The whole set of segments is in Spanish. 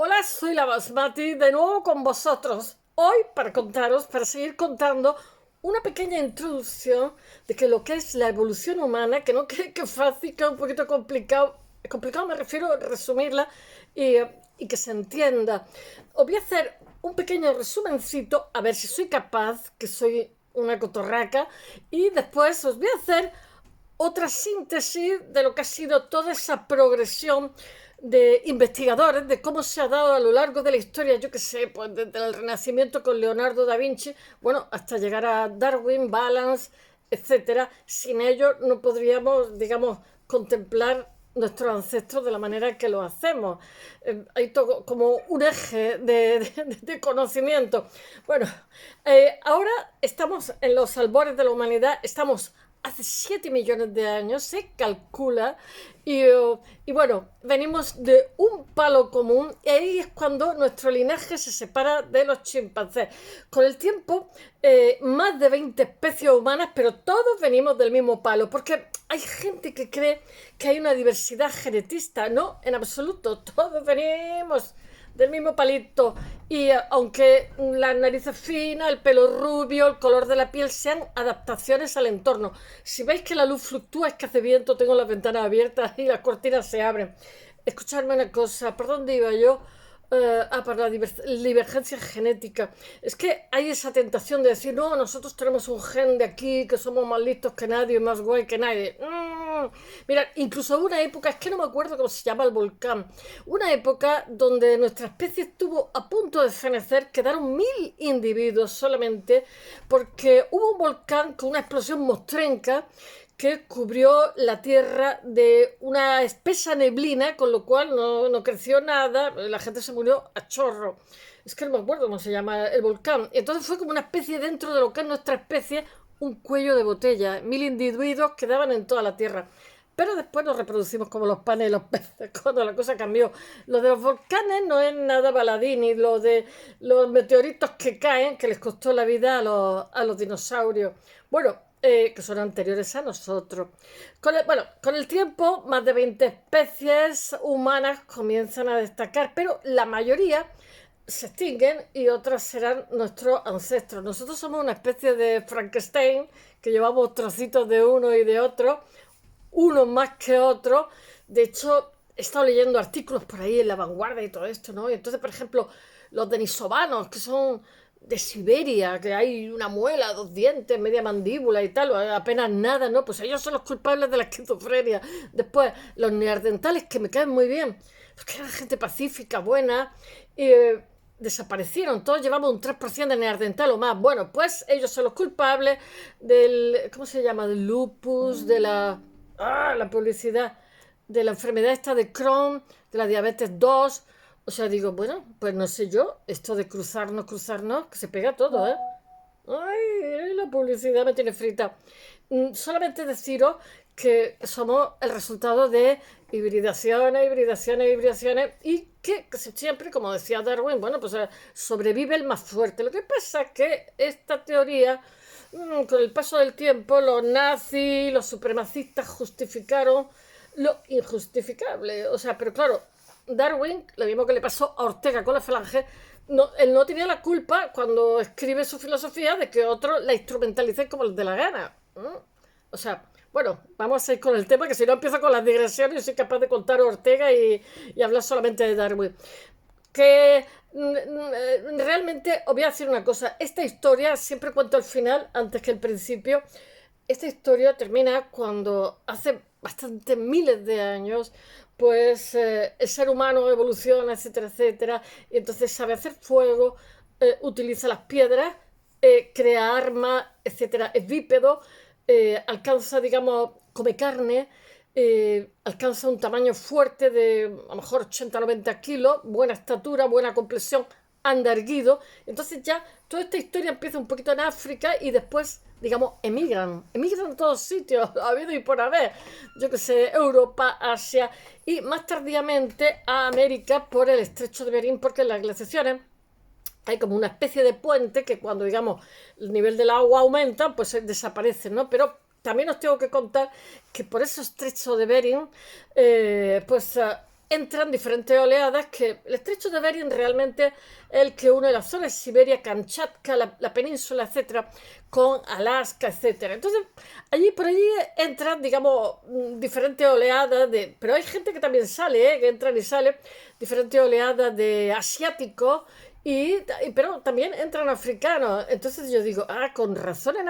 Hola, soy la Basmati, de nuevo con vosotros. Hoy para seguir contando una pequeña introducción de que lo que es la evolución humana, que no creo que es fácil, que es un poquito complicado. Complicado me refiero a resumirla y, y que se entienda. Os voy a hacer un pequeño resumencito, a ver si soy capaz, que soy una cotorraca, y después os voy a hacer otra síntesis de lo que ha sido toda esa progresión de investigadores, de cómo se ha dado a lo largo de la historia, yo que sé, pues desde el Renacimiento con Leonardo da Vinci, bueno, hasta llegar a Darwin, Balance, etcétera. Sin ellos no podríamos, digamos, contemplar nuestros ancestros de la manera que lo hacemos. Hay todo como un eje de conocimiento. Bueno, ahora estamos en los albores de la humanidad, estamos hace 7 millones de años, se calcula, y bueno, venimos de un palo común, y ahí es cuando nuestro linaje se separa de los chimpancés. Con el tiempo, más de 20 especies humanas, pero todos venimos del mismo palo, porque hay gente que cree que hay una diversidad genetista. No, en absoluto, todos venimos del mismo palito. Y aunque las narices finas, el pelo rubio, el color de la piel sean adaptaciones al entorno. Si veis que la luz fluctúa es que hace viento, tengo las ventanas abiertas y las cortinas se abren. Escuchadme una cosa, ¿por dónde iba yo? Para la divergencia genética. Es que hay esa tentación de decir, no, nosotros tenemos un gen de aquí, que somos más listos que nadie, más guay que nadie. Mira, incluso hubo una época, es que no me acuerdo cómo se llama el volcán, una época donde nuestra especie estuvo a punto de fenecer, quedaron 1000 individuos solamente, porque hubo un volcán con una explosión mostrenca que cubrió la Tierra de una espesa neblina, con lo cual no creció nada, la gente se murió a chorro. Es que no me acuerdo cómo se llama el volcán. Entonces fue como una especie dentro de lo que es nuestra especie, un cuello de botella. 1000 individuos quedaban en toda la Tierra. Pero después nos reproducimos como los panes y los peces, cuando la cosa cambió. Lo de los volcanes no es nada baladí, ni lo de los meteoritos que caen, que les costó la vida a los dinosaurios. Bueno, que son anteriores a nosotros. Con el tiempo, más de 20 especies humanas comienzan a destacar, pero la mayoría se extinguen y otras serán nuestros ancestros. Nosotros somos una especie de Frankenstein que llevamos trocitos de uno y de otro, unos más que otros. De hecho, he estado leyendo artículos por ahí en La Vanguardia y todo esto, ¿no? Y entonces, por ejemplo, los denisovanos, que son de Siberia, que hay una muela, dos dientes, media mandíbula y tal, apenas nada, ¿no? Pues ellos son los culpables de la esquizofrenia. Después, los neandertales, que me caen muy bien, porque eran gente pacífica, buena, y desaparecieron. Todos llevamos un 3% de neandertal o más. Bueno, pues ellos son los culpables del, ¿cómo se llama? Del lupus, de la publicidad, de la enfermedad esta de Crohn, de la diabetes 2. O sea, digo, bueno, pues no sé yo, esto de cruzarnos, que se pega todo, ¿eh? Ay, la publicidad me tiene frita. Solamente deciros que somos el resultado de hibridaciones, y que siempre, como decía Darwin, bueno, pues sobrevive el más fuerte. Lo que pasa es que esta teoría, con el paso del tiempo, los nazis, los supremacistas justificaron lo injustificable. O sea, pero claro, Darwin, lo mismo que le pasó a Ortega con la falange, no, él no tenía la culpa cuando escribe su filosofía de que otros la instrumentalicen como les dé la gana. O sea, bueno, vamos a ir con el tema, que si no empiezo con las digresiones y soy capaz de contar Ortega y hablar solamente de Darwin. Que realmente os voy a decir una cosa, esta historia, siempre cuento el final antes que el principio. Esta historia termina cuando hace bastantes miles de años, pues el ser humano evoluciona, etcétera, etcétera, y entonces sabe hacer fuego, utiliza las piedras, crea armas, etcétera, es bípedo, alcanza, digamos, come carne, alcanza un tamaño fuerte de a lo mejor 80-90 kilos, buena estatura, buena complexión, anda erguido. Entonces ya toda esta historia empieza un poquito en África y después, digamos, emigran a todos sitios, ha habido y por haber, yo que sé, Europa, Asia y más tardíamente a América por el estrecho de Bering, porque en las glaciaciones hay como una especie de puente que cuando, digamos, el nivel del agua aumenta, pues desaparece, ¿no? Pero también os tengo que contar que por ese estrecho de Bering, pues entran diferentes oleadas, que el estrecho de Bering realmente es el que une las zonas de Siberia, Kamchatka, la península, etcétera, con Alaska, etcétera. Entonces, por allí entran, digamos, diferentes oleadas pero hay gente que también sale, que entran y salen, diferentes oleadas de asiáticos, pero también entran africanos. Entonces yo digo, con razón en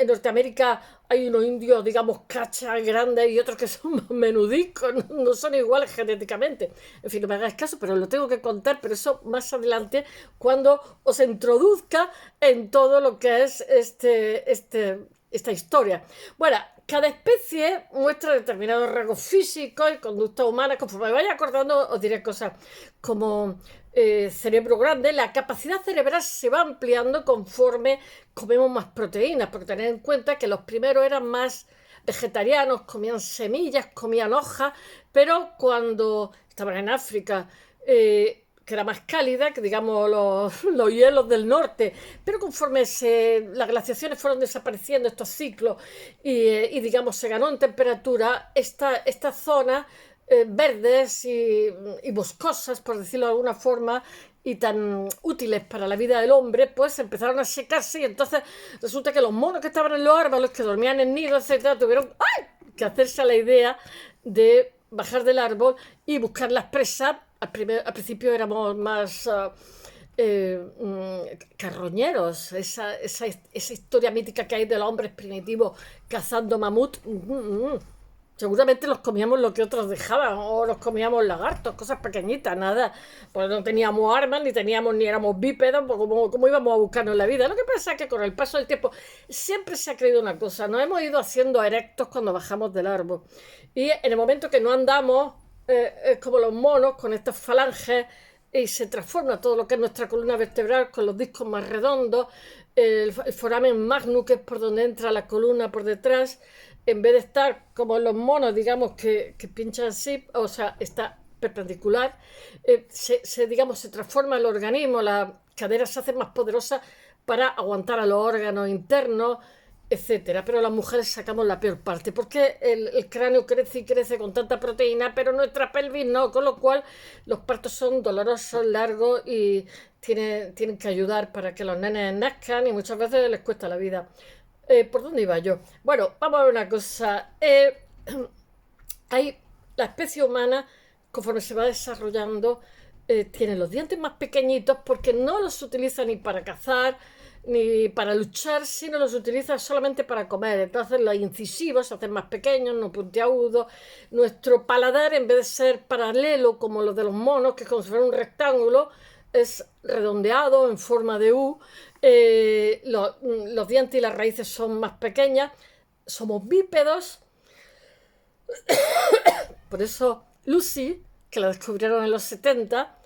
Norteamérica hay unos indios, digamos, cachas grandes y otros que son más menudicos, no son iguales genéticamente. En fin, no me hagáis caso, pero lo tengo que contar, pero eso más adelante, cuando os introduzca en todo lo que es esta historia. Bueno, cada especie muestra determinados rasgos físicos y conductas humanas. Conforme me vaya acordando, os diré cosas como cerebro grande. La capacidad cerebral se va ampliando conforme comemos más proteínas, porque tened en cuenta que los primeros eran más vegetarianos, comían semillas, comían hojas, pero cuando estaban en África, que era más cálida que, digamos, los hielos del norte, pero conforme las glaciaciones fueron desapareciendo, estos ciclos, digamos, se ganó en temperatura, esta zona verdes y boscosas, por decirlo de alguna forma, y tan útiles para la vida del hombre, pues empezaron a secarse, y entonces resulta que los monos que estaban en los árboles, que dormían en nidos, etcétera, tuvieron que hacerse a la idea de bajar del árbol y buscar las presas. Al principio éramos más carroñeros, esa historia mítica que hay de los hombres primitivos cazando mamut. Seguramente los comíamos lo que otros dejaban, o los comíamos lagartos, cosas pequeñitas, nada. Pues no teníamos armas, ni éramos bípedos, pues ¿cómo íbamos a buscarnos la vida? Lo que pasa es que con el paso del tiempo siempre se ha creído una cosa: nos hemos ido haciendo erectos cuando bajamos del árbol. Y en el momento que no andamos, es como los monos con estas falanges, y se transforma todo lo que es nuestra columna vertebral con los discos más redondos, el foramen magnum, que es por donde entra la columna por detrás, en vez de estar como en los monos, digamos, que pinchan así, o sea, está perpendicular, digamos, se transforma el organismo, la cadera se hace más poderosa para aguantar a los órganos internos, etcétera. Pero las mujeres sacamos la peor parte, porque el cráneo crece y crece con tanta proteína, pero nuestra pelvis no, con lo cual los partos son dolorosos, largos, y tienen que ayudar para que los nenes nazcan, y muchas veces les cuesta la vida. ¿Por dónde iba yo? Bueno, vamos a ver una cosa. La especie humana, conforme se va desarrollando, tiene los dientes más pequeñitos, porque no los utiliza ni para cazar ni para luchar, sino los utiliza solamente para comer. Entonces los incisivos se hacen más pequeños, no puntiagudos. Nuestro paladar, en vez de ser paralelo como los de los monos, que es como si fuera un rectángulo, es redondeado en forma de U. Los dientes y las raíces son más pequeñas. Somos bípedos. Por eso Lucy, que la descubrieron en los 70,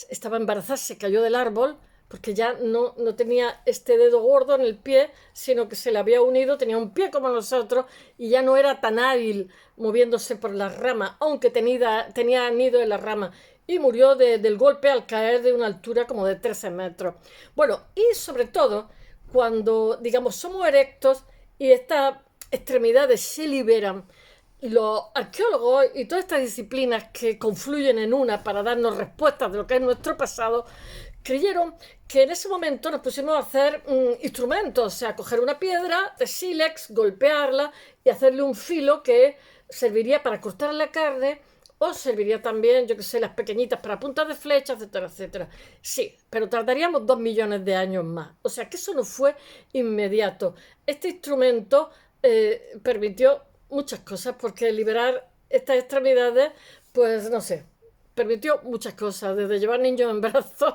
estaba embarazada, se cayó del árbol, porque ya no tenía este dedo gordo en el pie, sino que se le había unido, tenía un pie como nosotros, y ya no era tan hábil moviéndose por las ramas, aunque tenía nido en la rama, y murió del golpe al caer de una altura como de 13 metros. Bueno, y sobre todo, cuando, digamos, somos erectos y estas extremidades se liberan, los arqueólogos y todas estas disciplinas que confluyen en una para darnos respuestas de lo que es nuestro pasado, creyeron que en ese momento nos pusimos a hacer instrumentos, o sea, coger una piedra de sílex, golpearla y hacerle un filo que serviría para cortar la carne, o serviría también, yo que sé, las pequeñitas para puntas de flecha, etcétera, etcétera. Sí, pero tardaríamos 2 millones de años más. O sea, que eso no fue inmediato. Este instrumento permitió muchas cosas, porque liberar estas extremidades, pues no sé, permitió muchas cosas, desde llevar niños en brazos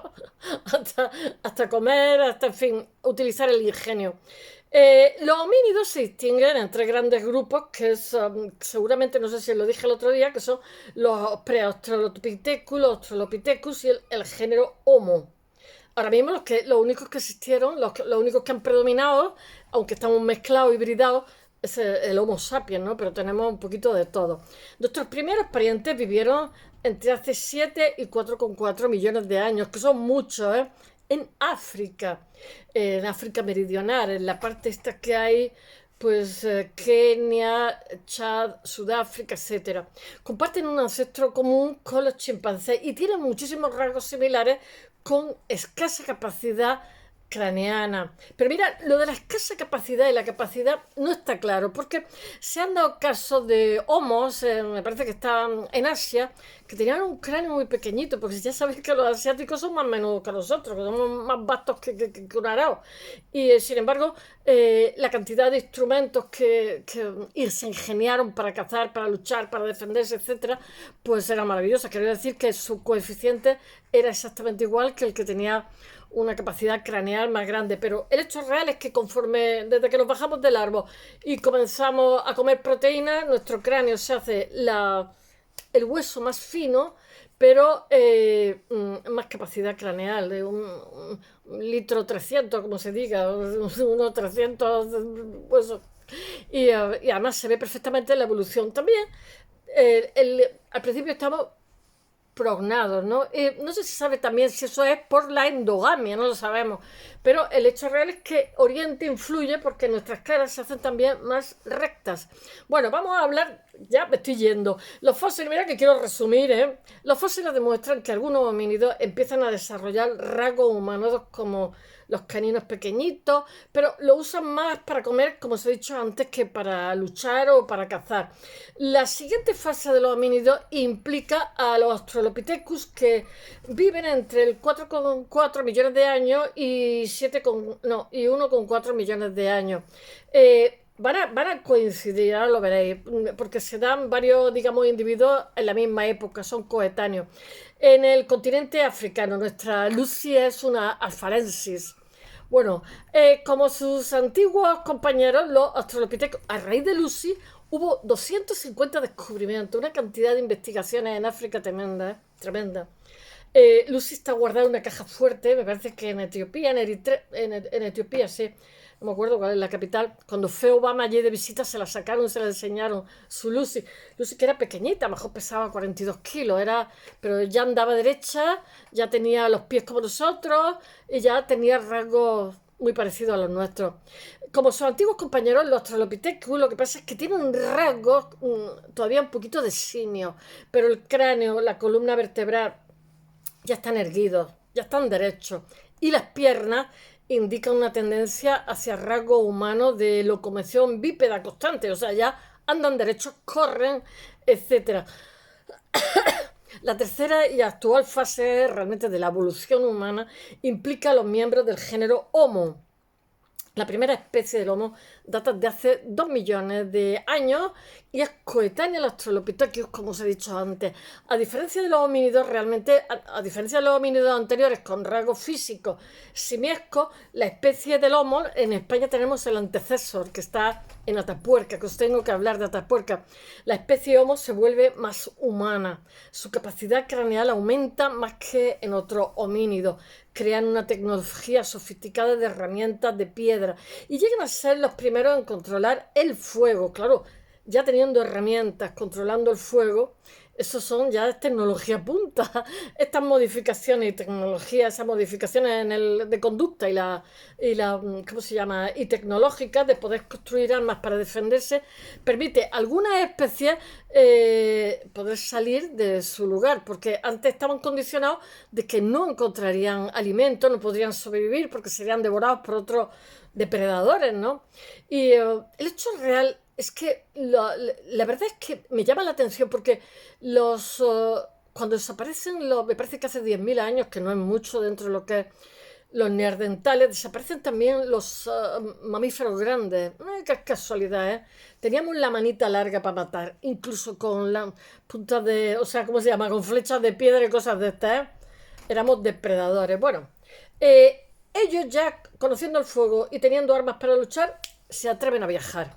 hasta comer, hasta, en fin, utilizar el ingenio. Los homínidos se distinguen en 3 grandes grupos, que seguramente, no sé si lo dije el otro día, que son los Preaustralopithecus, los Australopithecus y el género Homo. Ahora mismo los únicos que existieron, los únicos que han predominado, aunque estamos mezclados, hibridados, es el Homo sapiens, ¿no? Pero tenemos un poquito de todo. Nuestros primeros parientes vivieron entre hace 7 y 4,4 millones de años, que son muchos, en África meridional, en la parte esta que hay pues Kenia, Chad, Sudáfrica, etcétera. Comparten un ancestro común con los chimpancés y tienen muchísimos rasgos similares con escasa capacidad craneana. Pero mira, lo de la escasa capacidad y la capacidad no está claro, porque se han dado casos de homos, me parece que estaban en Asia, que tenían un cráneo muy pequeñito, porque ya sabéis que los asiáticos son más menudos que nosotros, que somos más vastos que un arao. Y sin embargo, la cantidad de instrumentos que se ingeniaron para cazar, para luchar, para defenderse, etcétera, pues era maravillosa. Quiero decir que su coeficiente era exactamente igual que el que tenía una capacidad craneal más grande, pero el hecho real es que conforme, desde que nos bajamos del árbol y comenzamos a comer proteínas, nuestro cráneo se hace el hueso más fino, pero más capacidad craneal, de un litro 300, como se diga, unos 300 huesos. Y además se ve perfectamente la evolución. También al principio estamos prognados, ¿no? No sé si sabe también si eso es por la endogamia, no lo sabemos, pero el hecho real es que Oriente influye porque nuestras caras se hacen también más rectas. Bueno, vamos a hablar, ya me estoy yendo. Los fósiles, mira que quiero resumir, ¿eh? Los fósiles demuestran que algunos homínidos empiezan a desarrollar rasgos humanoides como los caninos pequeñitos, pero lo usan más para comer, como os he dicho antes, que para luchar o para cazar. La siguiente fase de los homínidos implica a los Australopithecus, que viven entre el 4,4 millones de años y 1,4 millones de años. Van a coincidir, ahora lo veréis, porque se dan varios, digamos, individuos en la misma época, son coetáneos. En el continente africano, nuestra Lucy es una alfarensis. Bueno, como sus antiguos compañeros, los Australopithecus, a raíz de Lucy, hubo 250 descubrimientos, una cantidad de investigaciones en África tremenda, tremenda. Lucy está guardada en una caja fuerte, me parece que en Etiopía, en Etiopía, sí, no me acuerdo cuál es la capital. Cuando fue Obama allí de visita se la sacaron, se la enseñaron su Lucy. Lucy que era pequeñita, a lo mejor pesaba 42 kilos, pero ya andaba derecha, ya tenía los pies como nosotros y ya tenía rasgos muy parecidos a los nuestros. Como sus antiguos compañeros, los Australopithecus, lo que pasa es que tienen rasgos todavía un poquito de simio, pero el cráneo, la columna vertebral, ya están erguidos, ya están derechos. Y las piernas indican una tendencia hacia rasgos humanos de locomoción bípeda constante, o sea, ya andan derechos, corren, etcétera. La tercera y actual fase realmente de la evolución humana implica a los miembros del género Homo. La primera especie del Homo data de hace 2 millones de años y es coetánea al Australopithecus, como os he dicho antes. A diferencia de los homínidos, a diferencia de los homínidos anteriores con rasgos físicos simiescos, la especie del Homo, en España tenemos el antecesor que está en Atapuerca, que os tengo que hablar de Atapuerca. La especie Homo se vuelve más humana. Su capacidad craneal aumenta más que en otros homínidos. Crean una tecnología sofisticada de herramientas de piedra y llegan a ser los primeros en controlar el fuego. Claro, ya teniendo herramientas, controlando el fuego, eso son ya tecnología punta. Estas modificaciones y tecnologías, esas modificaciones de conducta ¿cómo se llama? Y tecnológicas de poder construir armas para defenderse, permite a algunas especies poder salir de su lugar, porque antes estaban condicionados de que no encontrarían alimento, no podrían sobrevivir porque serían devorados por otros depredadores, ¿no? Y el hecho real es que la verdad es que me llama la atención porque cuando desaparecen, me parece que hace 10.000 años, que no es mucho dentro de lo que es los neandertales, desaparecen también los mamíferos grandes. Qué casualidad, ¿eh? Teníamos la manita larga para matar, incluso con las puntas o sea, ¿cómo se llama? Con flechas de piedra y cosas de estas, ¿eh? Éramos depredadores. Bueno, ellos ya conociendo el fuego y teniendo armas para luchar, se atreven a viajar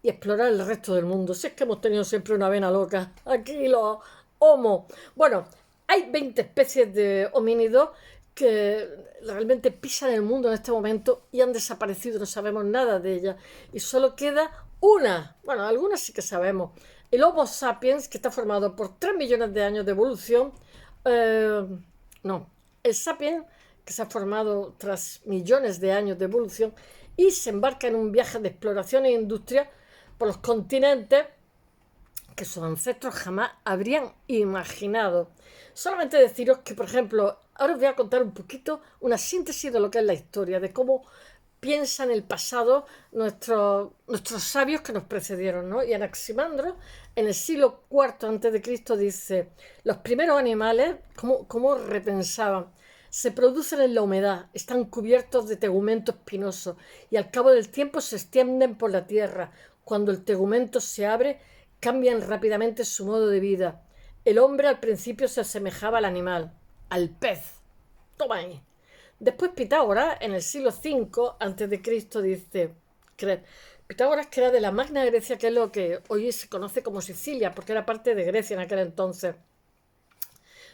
y explorar el resto del mundo. Si es que hemos tenido siempre una vena loca. Aquí los Homo. Bueno, hay 20 especies de homínidos que realmente pisan el mundo en este momento y han desaparecido, no sabemos nada de ellas. Y solo queda una, bueno, algunas sí que sabemos. El Homo sapiens, que está formado por 3 millones de años de evolución. No, el sapiens, que se ha formado tras millones de años de evolución, y se embarca en un viaje de exploración e industria por los continentes que sus ancestros jamás habrían imaginado. Solamente deciros que, por ejemplo, ahora os voy a contar un poquito una síntesis de lo que es la historia, de cómo piensan el pasado nuestros sabios que nos precedieron, ¿no? Y Anaximandro, en el siglo IV a.C., dice, los primeros animales, ¿cómo repensaban? Se producen en la humedad, están cubiertos de tegumento espinoso y al cabo del tiempo se extienden por la tierra. Cuando el tegumento se abre, cambian rápidamente su modo de vida. El hombre al principio se asemejaba al animal, al pez. Toma ahí. Después Pitágoras, en el siglo V a.C., dice, Pitágoras, que era de la Magna Grecia, que es lo que hoy se conoce como Sicilia, porque era parte de Grecia en aquel entonces.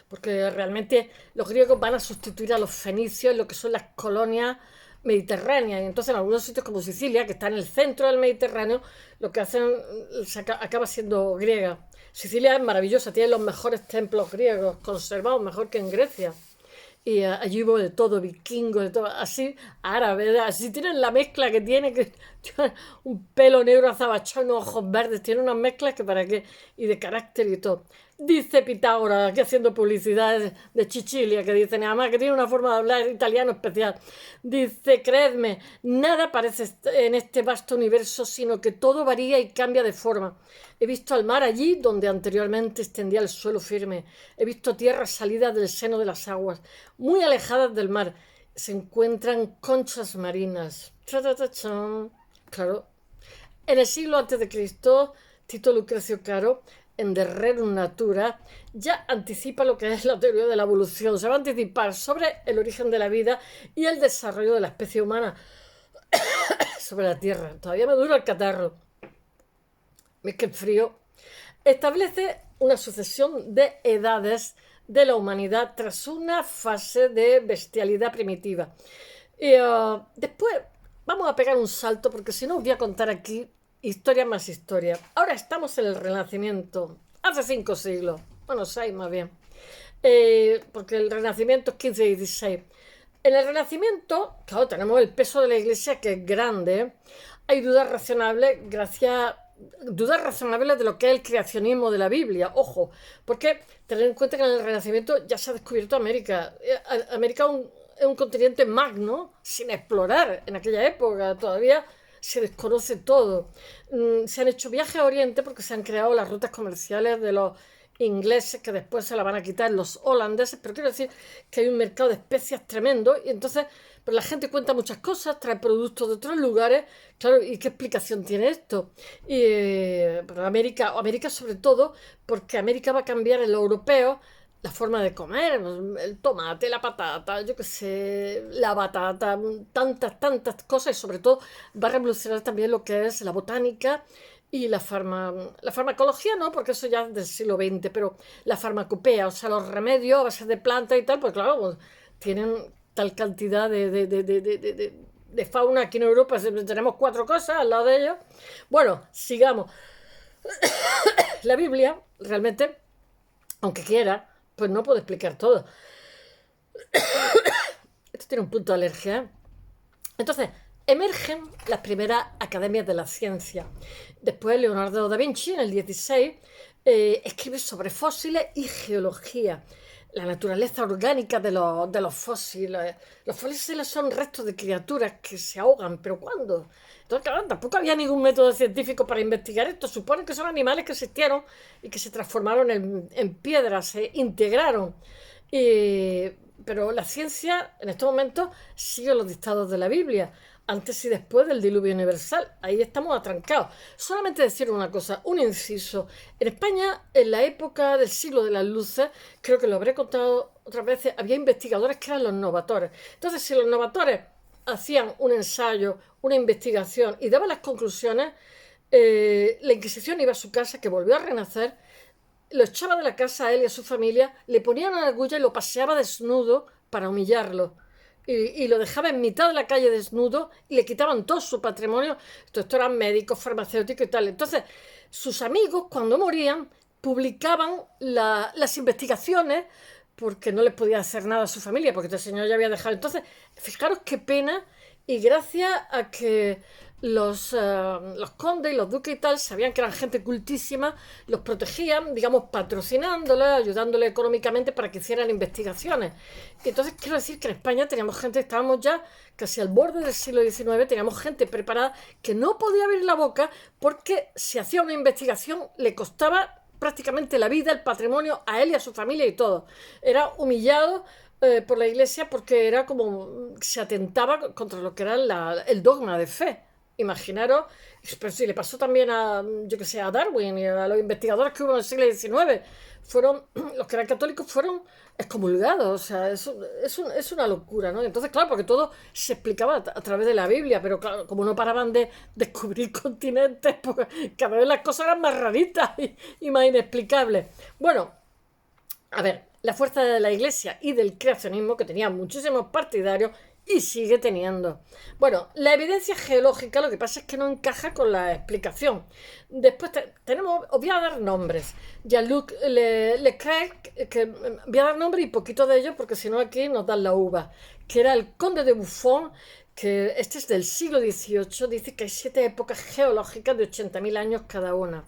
Porque realmente los griegos van a sustituir a los fenicios en lo que son las colonias mediterráneas. Y entonces en algunos sitios como Sicilia, que está en el centro del Mediterráneo, lo que hacen acaba siendo griega. Sicilia es maravillosa, tiene los mejores templos griegos, conservados mejor que en Grecia. Y allí hubo de todo, vikingos, de todo, así árabes, así tienen la mezcla que tiene, que un pelo negro azabachado, unos ojos verdes, tiene unas mezclas que para qué, y de carácter y todo. Dice Pitágoras, aquí haciendo publicidad de Chichilia, que dice, nada más que tiene una forma de hablar italiano especial. Dice, creedme, nada parece en este vasto universo, sino que todo varía y cambia de forma. He visto al mar allí donde anteriormente extendía el suelo firme. He visto tierras salidas del seno de las aguas, muy alejadas del mar. Se encuentran conchas marinas. Claro. En el siglo a.C., Tito Lucrecio Caro, en De Rerum Natura, ya anticipa lo que es la teoría de la evolución. Se va a anticipar sobre el origen de la vida y el desarrollo de la especie humana sobre la Tierra. Todavía me dura el catarro. Es que el frío establece una sucesión de edades de la humanidad tras una fase de bestialidad primitiva. Y después vamos a pegar un salto porque si no os voy a contar aquí historia más historia. Ahora estamos en el Renacimiento, hace 5 siglos, bueno, 6 más bien, porque el Renacimiento es 15 y 16. En el Renacimiento, claro, tenemos el peso de la Iglesia que es grande, hay dudas razonables de lo que es el creacionismo de la Biblia, ojo, porque tener en cuenta que en el Renacimiento ya se ha descubierto América. América es un continente magno, sin explorar en aquella época, todavía se desconoce todo. Se han hecho viajes a Oriente porque se han creado las rutas comerciales de los ingleses, que después se la van a quitar los holandeses, pero quiero decir que hay un mercado de especias tremendo y entonces pues la gente cuenta muchas cosas, trae productos de otros lugares, claro, ¿y qué explicación tiene esto? Pero América sobre todo, porque América va a cambiar en lo europeo la forma de comer, el tomate, la patata, yo qué sé, la batata, tantas cosas y sobre todo va a revolucionar también lo que es la botánica y la farmacología, no, porque eso ya es del siglo XX, pero la farmacopea, o sea, los remedios a base de plantas y tal, pues claro, pues, tienen tal cantidad de fauna aquí en Europa, tenemos 4 cosas al lado de ellos. Bueno, sigamos. La Biblia, realmente, aunque quiera, pues no puedo explicar todo. Esto tiene un punto de alergia. Entonces, emergen las primeras academias de la ciencia. Después, Leonardo da Vinci, en el 16, escribe sobre fósiles y geología. La naturaleza orgánica de los fósiles. Los fósiles son restos de criaturas que se ahogan, pero ¿cuándo? Entonces, claro, tampoco había ningún método científico para investigar esto. Supone que son animales que existieron y que se transformaron en piedras, se integraron. Pero la ciencia, en estos momentos, sigue los dictados de la Biblia, antes y después del diluvio universal. Ahí estamos atrancados. Solamente decir una cosa, un inciso. En España, en la época del siglo de las luces, creo que lo habré contado otras veces, había investigadores que eran los novatores. Entonces, si los novatores hacían un ensayo, una investigación y daban las conclusiones, la Inquisición iba a su casa, que volvió a renacer, lo echaba de la casa a él y a su familia, le ponían una agulla y lo paseaba desnudo para humillarlo. Y lo dejaba en mitad de la calle desnudo y le quitaban todo su patrimonio. Esto eran médicos, farmacéuticos y tal. Entonces, sus amigos, cuando morían, publicaban las investigaciones porque no les podía hacer nada a su familia, porque este señor ya había dejado. Entonces, fijaros qué pena y gracias a que los condes y los duques y tal sabían que eran gente cultísima, los protegían, digamos, patrocinándoles, ayudándoles económicamente para que hicieran investigaciones. Y entonces quiero decir que en España teníamos gente, estábamos ya casi al borde del siglo XIX, teníamos gente preparada que no podía abrir la boca porque si hacía una investigación le costaba prácticamente la vida, el patrimonio, a él y a su familia y todo. Era humillado por la iglesia porque era como se atentaba contra lo que era el dogma de fe. Imaginaros, pero si le pasó también a, yo que sé, a Darwin y a los investigadores que hubo en el siglo XIX, fueron, los que eran católicos fueron excomulgados, o sea, es una locura, ¿no? Entonces, claro, porque todo se explicaba a través de la Biblia, pero claro, como no paraban de descubrir continentes, pues cada vez las cosas eran más raritas y más inexplicables. Bueno, a ver, la fuerza de la Iglesia y del creacionismo, que tenía muchísimos partidarios y sigue teniendo. Bueno, la evidencia geológica lo que pasa es que no encaja con la explicación. Después tenemos, os voy a dar nombres. Jean-Luc Leclerc, que voy a dar nombres y poquito de ellos porque si no aquí nos dan la uva, que era el conde de Buffon, que este es del siglo XVIII, dice que hay 7 épocas geológicas de 80.000 años cada una.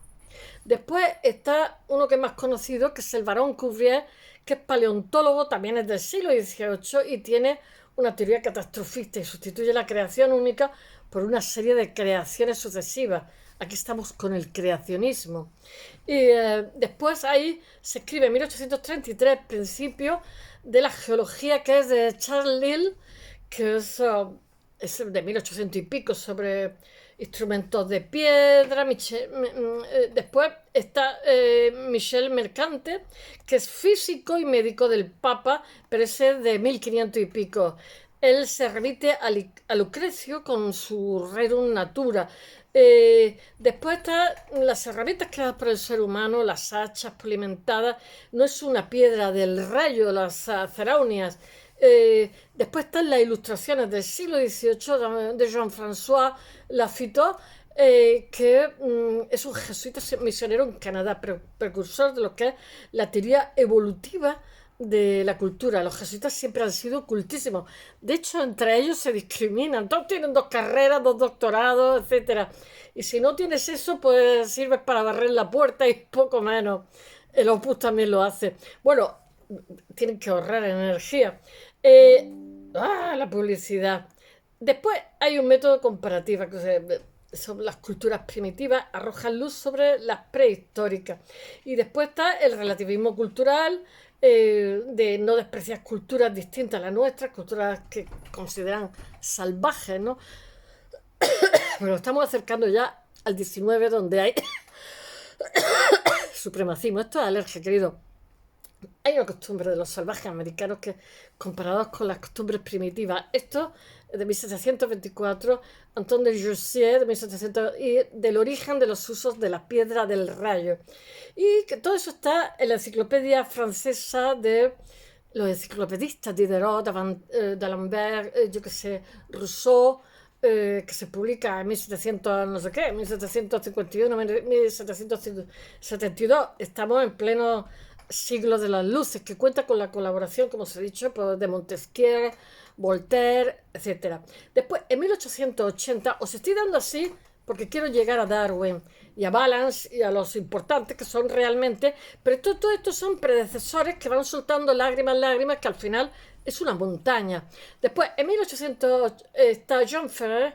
Después está uno que es más conocido, que es el barón Cuvier, que es paleontólogo, también es del siglo XVIII y tiene una teoría catastrofista y sustituye la creación única por una serie de creaciones sucesivas. Aquí estamos con el creacionismo. Y después ahí se escribe en 1833 Principio de la geología, que es de Charles Lyell, que es de 1800 y pico, sobre instrumentos de piedra. Después está Michel Mercante, que es físico y médico del Papa, pero ese es de 1500 y pico. Él se remite a Lucrecio con su Rerum Natura. Después están las herramientas creadas por el ser humano, las hachas pulimentadas. No es una piedra del rayo, las ceraunias. Después están las ilustraciones del siglo XVIII de Jean-François Lafitau, que es un jesuita misionero en Canadá, precursor de lo que es la teoría evolutiva de la cultura. Los jesuitas siempre han sido cultísimos. De hecho, entre ellos se discriminan. Todos tienen 2 carreras, 2 doctorados, etcétera. Y si no tienes eso, pues sirves para barrer la puerta y poco menos. El Opus también lo hace. Bueno, tienen que ahorrar energía. La publicidad. Después hay un método comparativo que sobre las culturas primitivas arrojan luz sobre las prehistóricas. Y después está el relativismo cultural, de no despreciar culturas distintas a las nuestras, culturas que consideran salvajes, ¿no? Pero estamos acercando ya al 19, donde hay supremacismo. Esto es alergia, querido. Hay una costumbre de los salvajes americanos que, comparados con las costumbres primitivas, esto de 1724, Antoine de Jussieu de 1700, y del origen de los usos de la piedra del rayo. Y que todo eso está en la enciclopedia francesa de los enciclopedistas, Diderot, d'Alembert, yo que sé, Rousseau, que se publica en 1700, no sé qué, 1751, 1772. Estamos en pleno siglo de las luces, que cuenta con la colaboración, como os he dicho, de Montesquieu, Voltaire, etc. Después, en 1880, os estoy dando así porque quiero llegar a Darwin y a Balance y a los importantes que son realmente, pero todo esto son predecesores que van soltando lágrimas, lágrimas, que al final es una montaña. Después, en 1800 está John Frere,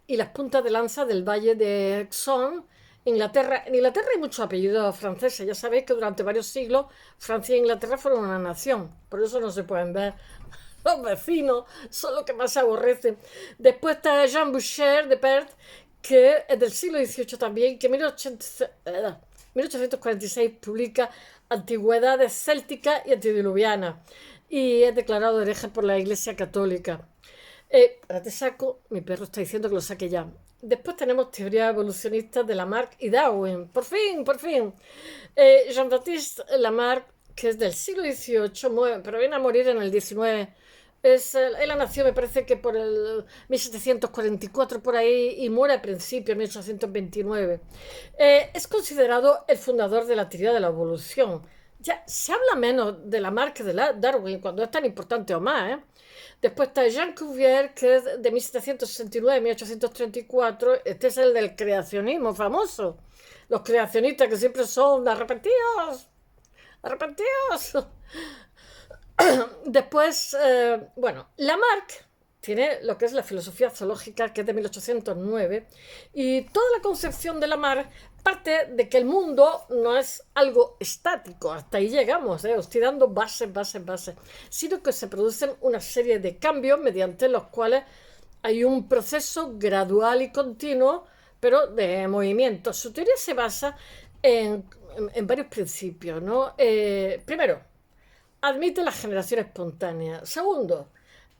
y las puntas de lanza del Valle de Exxon, Inglaterra. En Inglaterra hay muchos apellidos franceses. Ya sabéis que durante varios siglos Francia e Inglaterra fueron una nación. Por eso no se pueden ver los vecinos, son los que más se aborrecen. Después está Jean Boucher de Perth, que es del siglo XVIII también, que en 1846 publica Antigüedades célticas y antediluvianas y es declarado hereje por la Iglesia Católica. Ahora te saco, mi perro está diciendo que lo saque ya. Después tenemos teorías evolucionistas de Lamarck y Darwin. Por fin, por fin. Jean-Baptiste Lamarck, que es del siglo XVIII, pero viene a morir en el XIX. Él nació, me parece que por el 1744 por ahí, y muere a principios, en 1829. Es considerado el fundador de la teoría de la evolución. Ya se habla menos de Lamarck que de Darwin, cuando es tan importante o más, ¿eh? Después está Jean Cuvier, que es de 1769 a 1834. Este es el del creacionismo famoso. Los creacionistas que siempre son arrepentidos, arrepentidos. Después, bueno, Lamarck tiene lo que es la filosofía zoológica, que es de 1809, y toda la concepción de Lamarck parte de que el mundo no es algo estático, hasta ahí llegamos, estoy dando bases, sino que se producen una serie de cambios mediante los cuales hay un proceso gradual y continuo, pero de movimiento. Su teoría se basa en varios principios, ¿no? Primero, admite la generación espontánea. Segundo,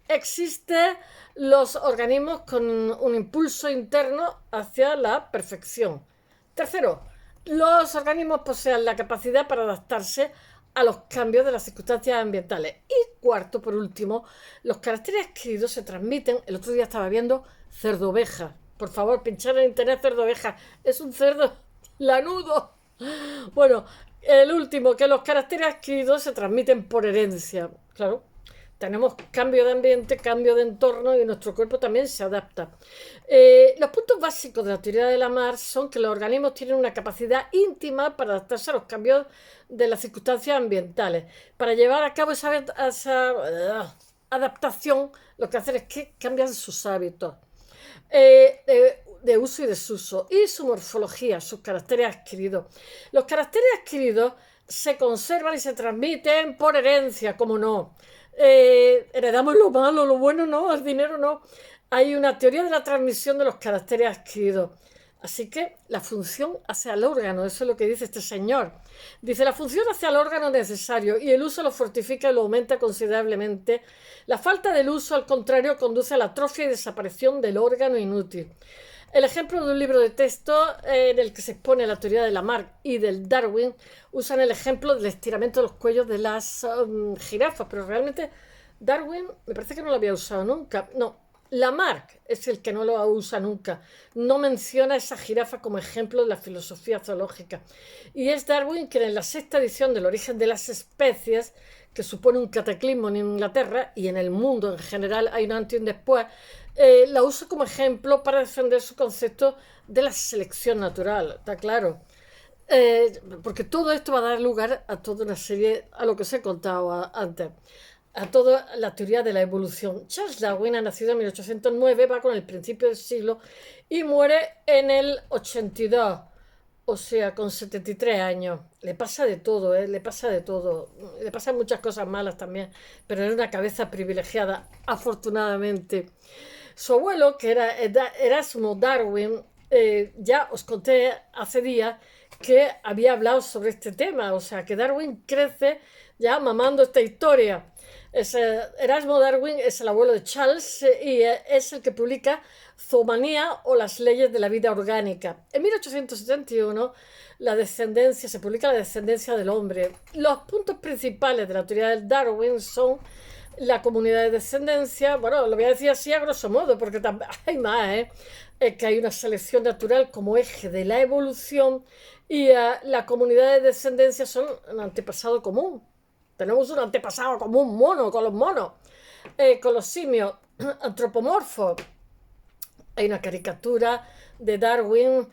existen los organismos con un impulso interno hacia la perfección. Tercero, los organismos poseen la capacidad para adaptarse a los cambios de las circunstancias ambientales. Y cuarto, por último, los caracteres adquiridos se transmiten. El otro día estaba viendo cerdo oveja. Por favor, pinchar en internet cerdo oveja. Es un cerdo lanudo. Bueno, el último, que los caracteres adquiridos se transmiten por herencia. Claro, tenemos cambio de ambiente, cambio de entorno y nuestro cuerpo también se adapta. Los puntos básicos de la teoría de Lamarck son que los organismos tienen una capacidad íntima para adaptarse a los cambios de las circunstancias ambientales. Para llevar a cabo esa adaptación, lo que hacen es que cambian sus hábitos de uso y desuso, y su morfología, sus caracteres adquiridos. Los caracteres adquiridos se conservan y se transmiten por herencia, como no. Heredamos lo malo, lo bueno no, el dinero no. Hay una teoría de la transmisión de los caracteres adquiridos. Así que la función hacia el órgano, eso es lo que dice este señor. Dice, la función hacia el órgano necesario y el uso lo fortifica y lo aumenta considerablemente. La falta del uso, al contrario, conduce a la atrofia y desaparición del órgano inútil. El ejemplo de un libro de texto en el que se expone la teoría de Lamarck y del Darwin usan el ejemplo del estiramiento de los cuellos de las jirafas, pero realmente Darwin me parece que no lo había usado nunca. No, Lamarck es el que no lo usa nunca. No menciona a esa jirafa como ejemplo de la filosofía zoológica. Y es Darwin quien en la sexta edición del Origen de las Especies, que supone un cataclismo en Inglaterra y en el mundo en general, hay un antes y un después, la usa como ejemplo para defender su concepto de la selección natural, está claro. Porque todo esto va a dar lugar a toda una serie, a lo que os he contado antes, a toda la teoría de la evolución. Charles Darwin ha nacido en 1809, va con el principio del siglo y muere en el 82, o sea, con 73 años. Le pasa de todo, le pasa de todo. Le pasan muchas cosas malas también, pero era una cabeza privilegiada, afortunadamente. Su abuelo, que era Erasmo Darwin, ya os conté hace días que había hablado sobre este tema, o sea, que Darwin crece ya mamando esta historia. Erasmo Darwin es el abuelo de Charles y es el que publica Zoomanía o las leyes de la vida orgánica. En 1871 se publica La descendencia del hombre. Los puntos principales de la teoría del Darwin son la comunidad de descendencia, bueno, lo voy a decir así a grosso modo, porque hay más, que hay una selección natural como eje de la evolución y la comunidad de descendencia son un antepasado común. Tenemos un antepasado común mono con los monos, con los simios antropomorfos. Hay una caricatura de Darwin,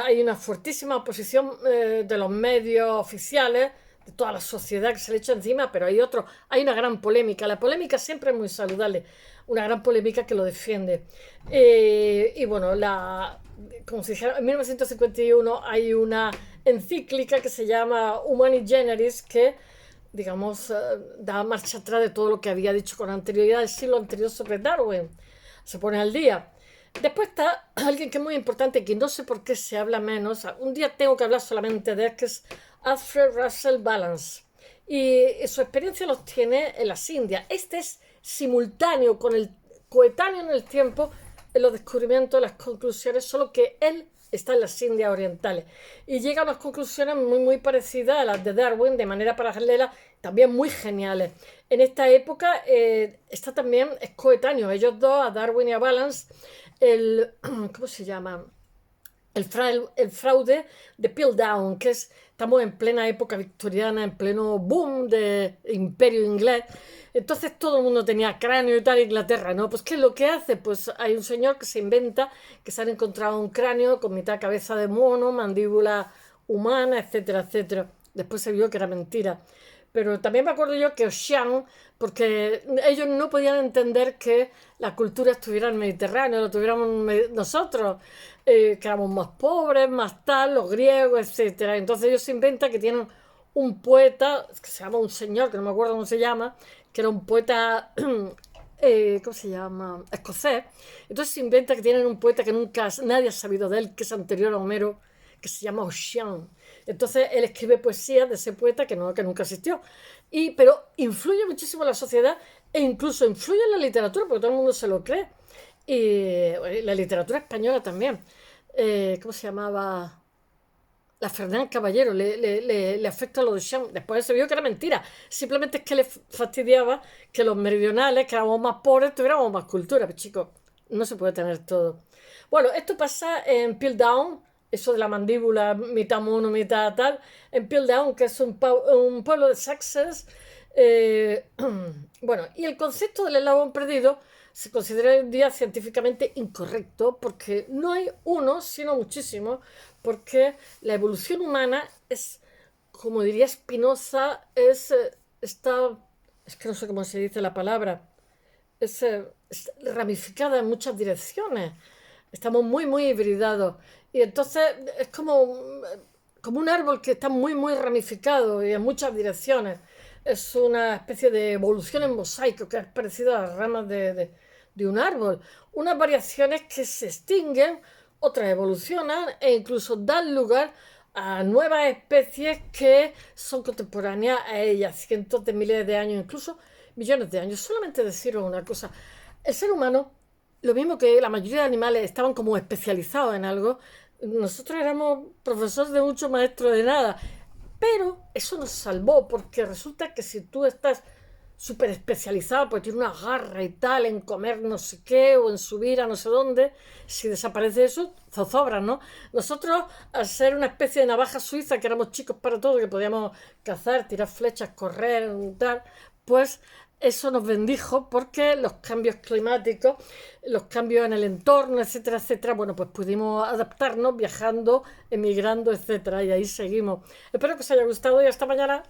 hay una fuertísima oposición de los medios oficiales, de toda la sociedad que se le echa encima, pero hay una gran polémica. La polémica siempre es muy saludable, una gran polémica que lo defiende. Y bueno, como se dijera, en 1951 hay una encíclica que se llama Humani Generis, que digamos, da marcha atrás de todo lo que había dicho con anterioridad del siglo anterior sobre Darwin. Se pone al día. Después está alguien que es muy importante, que no sé por qué se habla menos. Un día tengo que hablar solamente de él, que es Alfred Russel Wallace. Y su experiencia los tiene en las Indias. Este es simultáneo con el coetáneo en el tiempo en los descubrimientos, las conclusiones, solo que él está en las Indias Orientales y llega a unas conclusiones muy parecidas a las de Darwin, de manera paralela, también muy geniales. En esta época está también, es coetáneo, ellos dos, a Darwin y a Wallace, ¿cómo se llama? El fraude de Piltdown, que es estamos en plena época victoriana, en pleno boom de imperio inglés. Entonces todo el mundo tenía cráneo y tal, Inglaterra, ¿no? Pues ¿qué es lo que hace? Pues hay un señor que se inventa que se han encontrado un cráneo con mitad cabeza de mono, mandíbula humana, etcétera, etcétera. Después se vio que era mentira. Pero también me acuerdo yo que Ocean, porque ellos no podían entender que la cultura estuviera en el Mediterráneo, lo tuviéramos nosotros, que éramos más pobres, más tal, los griegos, etcétera. Entonces ellos se inventan que tienen un poeta, que se llama un señor, que no me acuerdo cómo se llama, que era un poeta, ¿cómo se llama? Escocés. Entonces se inventa que tienen un poeta que nunca nadie ha sabido de él, que es anterior a Homero, que se llama Ocean. Entonces él escribe poesía de ese poeta que nunca existió. Pero influye muchísimo en la sociedad e incluso influye en la literatura, porque todo el mundo se lo cree. Y la literatura española también. ¿Cómo se llamaba? La Fernán Caballero le afecta lo de Sham. Después se vio que era mentira. Simplemente es que le fastidiaba que los meridionales, que éramos más pobres, tuviéramos más cultura. Pero chicos, no se puede tener todo. Bueno, esto pasa en Piltdown, eso de la mandíbula, mitad mono, mitad tal. En Piltdown, que es un pueblo de Sussex. eh, bueno, y el concepto del eslabón perdido se considera hoy en día científicamente incorrecto porque no hay uno, sino muchísimos, porque la evolución humana es, como diría Spinoza, es que no sé cómo se dice la palabra, es ramificada en muchas direcciones. Estamos muy, muy hibridados. Y entonces es como un árbol que está muy, muy ramificado y en muchas direcciones. Es una especie de evolución en mosaico que es parecido a las ramas de un árbol. Unas variaciones que se extinguen, otras evolucionan e incluso dan lugar a nuevas especies que son contemporáneas a ellas, cientos de miles de años, incluso millones de años. Solamente deciros una cosa, el ser humano, lo mismo que la mayoría de animales estaban como especializados en algo, nosotros éramos profesores de mucho, maestros de nada, pero eso nos salvó porque resulta que si tú estás súper especializado, porque tiene una garra y tal, en comer no sé qué o en subir a no sé dónde, si desaparece eso, zozobras, ¿no? Nosotros, al ser una especie de navaja suiza, que éramos chicos para todo, que podíamos cazar, tirar flechas, correr, tal, pues eso nos bendijo porque los cambios climáticos, los cambios en el entorno, etcétera, etcétera, bueno, pues pudimos adaptarnos viajando, emigrando, etcétera, y ahí seguimos. Espero que os haya gustado y hasta mañana.